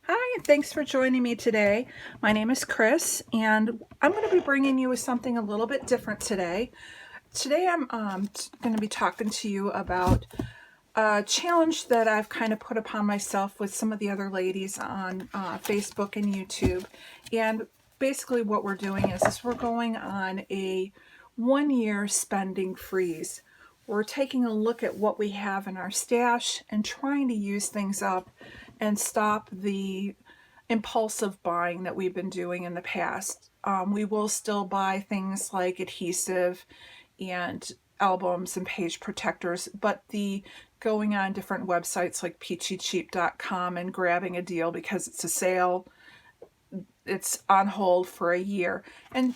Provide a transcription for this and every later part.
Hi, thanks for joining me today. My name is Chris, and I'm going to be bringing you something a little bit different today. Today I'm going to be talking to you about a challenge that I've kind of put upon myself with some of the other ladies on Facebook and YouTube. And basically what we're doing is we're going on a 1 year spending freeze. We're taking a look at what we have in our stash and trying to use things up and stop the impulsive buying that we've been doing in the past. We will still buy things like adhesive and albums and page protectors, but the going on different websites like peachycheap.com and grabbing a deal because it's a sale, it's on hold for a year, and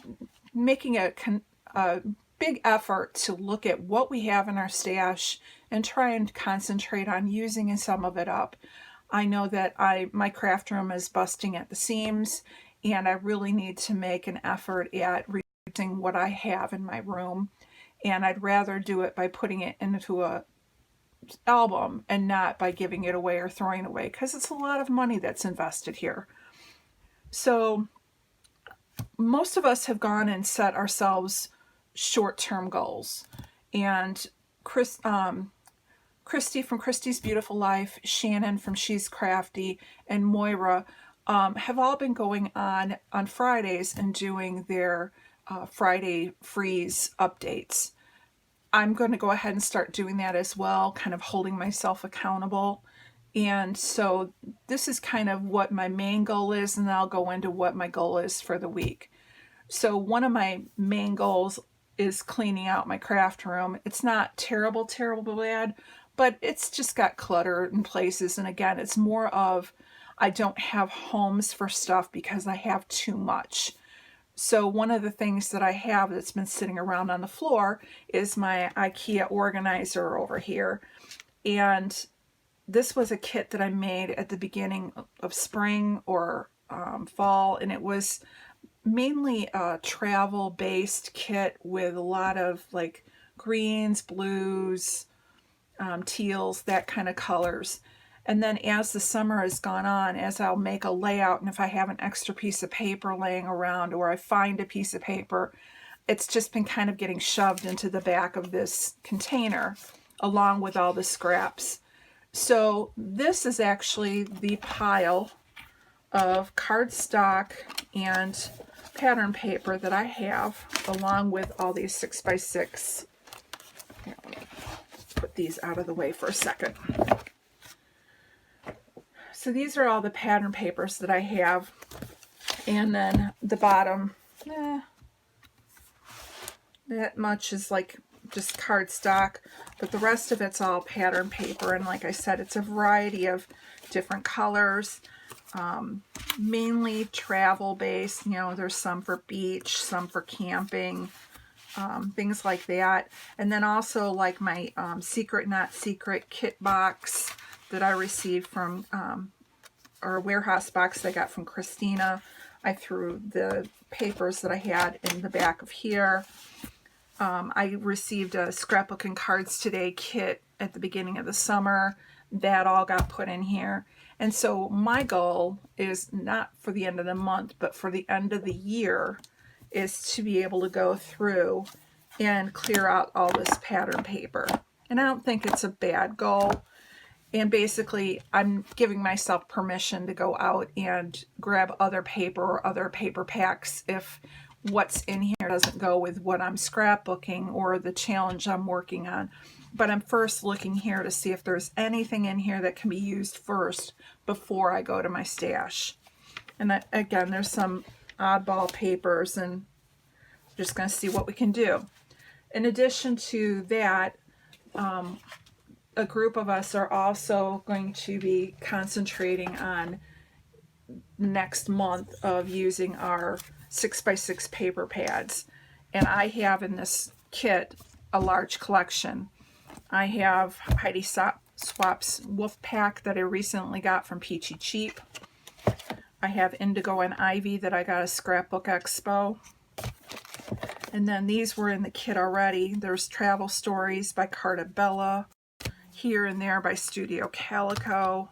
making a big effort to look at what we have in our stash and try and concentrate on using some of it up. I know that my craft room is busting at the seams, and I really need to make an effort at reducing what I have in my room. And I'd rather do it by putting it into a album and not by giving it away or throwing it away, because it's a lot of money that's invested here. So most of us have gone and set ourselves short-term goals. And Christy from Christy's Beautiful Life, Shannon from She's Crafty, and Moira have all been going on Fridays and doing their Friday freeze updates. I'm going to go ahead and start doing that as well, kind of holding myself accountable. And so this is kind of what my main goal is, and I'll go into what my goal is for the week. So one of my main goals is cleaning out my craft room. It's not terrible bad, but it's just got clutter in places. And again, it's more of I don't have homes for stuff because I have too much. So one of the things that I have that's been sitting around on the floor is my IKEA organizer over here. And this was a kit that I made at the beginning of spring or fall, and it was mainly a travel-based kit with a lot of like greens, blues, teals, that kind of colors. And then as the summer has gone on, as I'll make a layout, and if I have an extra piece of paper laying around or I find a piece of paper, it's just been kind of getting shoved into the back of this container along with all the scraps. So this is actually the pile of cardstock and pattern paper that I have, along with all these 6x6. Here, let me put these out of the way for a second. So these are all the pattern papers that I have. And then the bottom, that much is like just cardstock, but the rest of it's all pattern paper. And like I said, it's a variety of different colors, mainly travel based. You know, there's some for beach, some for camping, things like that. And then also like my Secret Not Secret kit box that I received from, or a warehouse box that I got from Christina. I threw the papers that I had in the back of here. I received a Scrapbook and Cards Today kit at the beginning of the summer. That all got put in here. And so my goal is not for the end of the month, but for the end of the year, is to be able to go through and clear out all this pattern paper. And I don't think it's a bad goal. And basically, I'm giving myself permission to go out and grab other paper or other paper packs if what's in here doesn't go with what I'm scrapbooking or the challenge I'm working on. But I'm first looking here to see if there's anything in here that can be used first before I go to my stash. And that, again, there's some oddball papers, and just going to see what we can do. In addition to that, a group of us are also going to be concentrating on next month of using our 6x6 paper pads. And I have in this kit a large collection. I have Heidi Swap's Wolf Pack that I recently got from Peachy Cheap. I have Indigo and Ivy that I got at Scrapbook Expo. And then these were in the kit already. There's Travel Stories by Carta Bella, here and there by Studio Calico.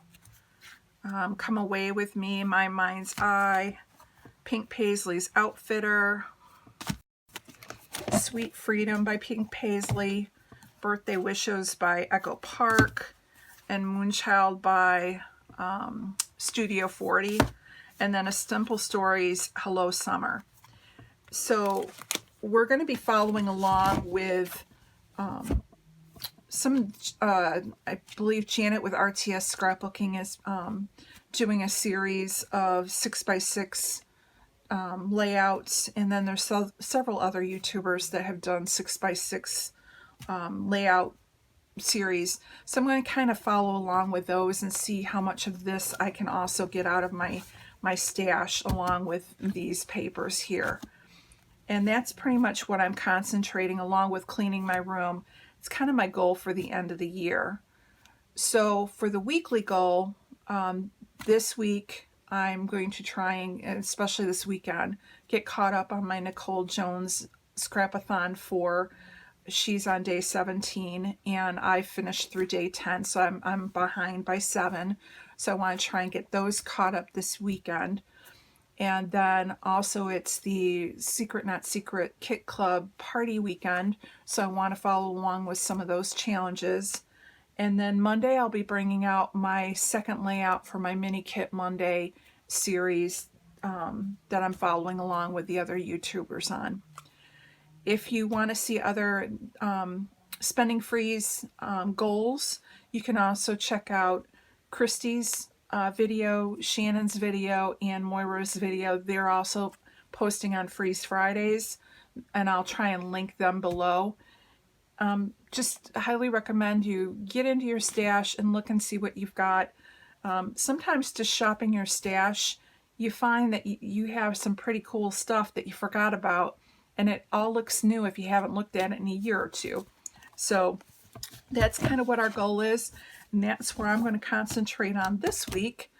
Come Away With Me, My Mind's Eye, Pink Paisley's Outfitter, Sweet Freedom by Pink Paisley, Birthday Wishes by Echo Park, and Moonchild by Studio 40, and then A Simple Stories, Hello Summer. So we're going to be following along with some, I believe Janet with RTS Scrapbooking is doing a series of 6x6 layouts, and then there's several other YouTubers that have done 6x6 layout series. So I'm going to kind of follow along with those and see how much of this I can also get out of my stash along with these papers here. And that's pretty much what I'm concentrating, along with cleaning my room. It's kind of my goal for the end of the year. So for the weekly goal, this week I'm going to try and especially this weekend, get caught up on my Nicole Jones Scrapathon 4. She's on day 17 and I finished through day 10, so I'm behind by 7. So I want to try and get those caught up this weekend. And then also it's the Secret Not Secret Kit Club party weekend, so I want to follow along with some of those challenges. And then Monday I'll be bringing out my second layout for my Mini Kit Monday series that I'm following along with the other YouTubers on. If you want to see other Spending Freeze goals, you can also check out Christy's video, Shannon's video, and Moira's video. They're also posting on Freeze Fridays, and I'll try and link them below. Just highly recommend you get into your stash and look and see what you've got. Sometimes just shopping your stash, you find that you have some pretty cool stuff that you forgot about, and it all looks new if you haven't looked at it in a year or two. So that's kind of what our goal is, and that's where I'm going to concentrate on this week.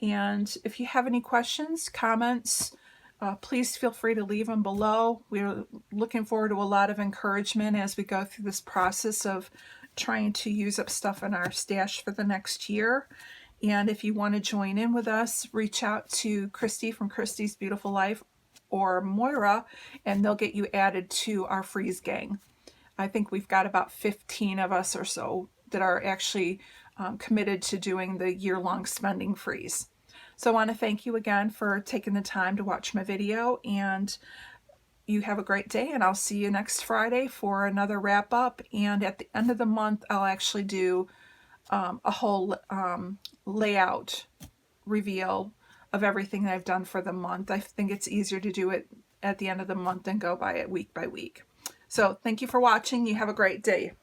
And if you have any questions, comments, please feel free to leave them below. We're looking forward to a lot of encouragement as we go through this process of trying to use up stuff in our stash for the next year. And if you want to join in with us, reach out to Christy from Christy's Beautiful Life or Moira, and they'll get you added to our Freeze gang. I think we've got about 15 of us or so that are actually committed to doing the year-long Spending Freeze. So I want to thank you again for taking the time to watch my video, and you have a great day, and I'll see you next Friday for another wrap up. And at the end of the month, I'll actually do a whole layout reveal of everything that I've done for the month. I think it's easier to do it at the end of the month than go by it week by week. So thank you for watching. You have a great day.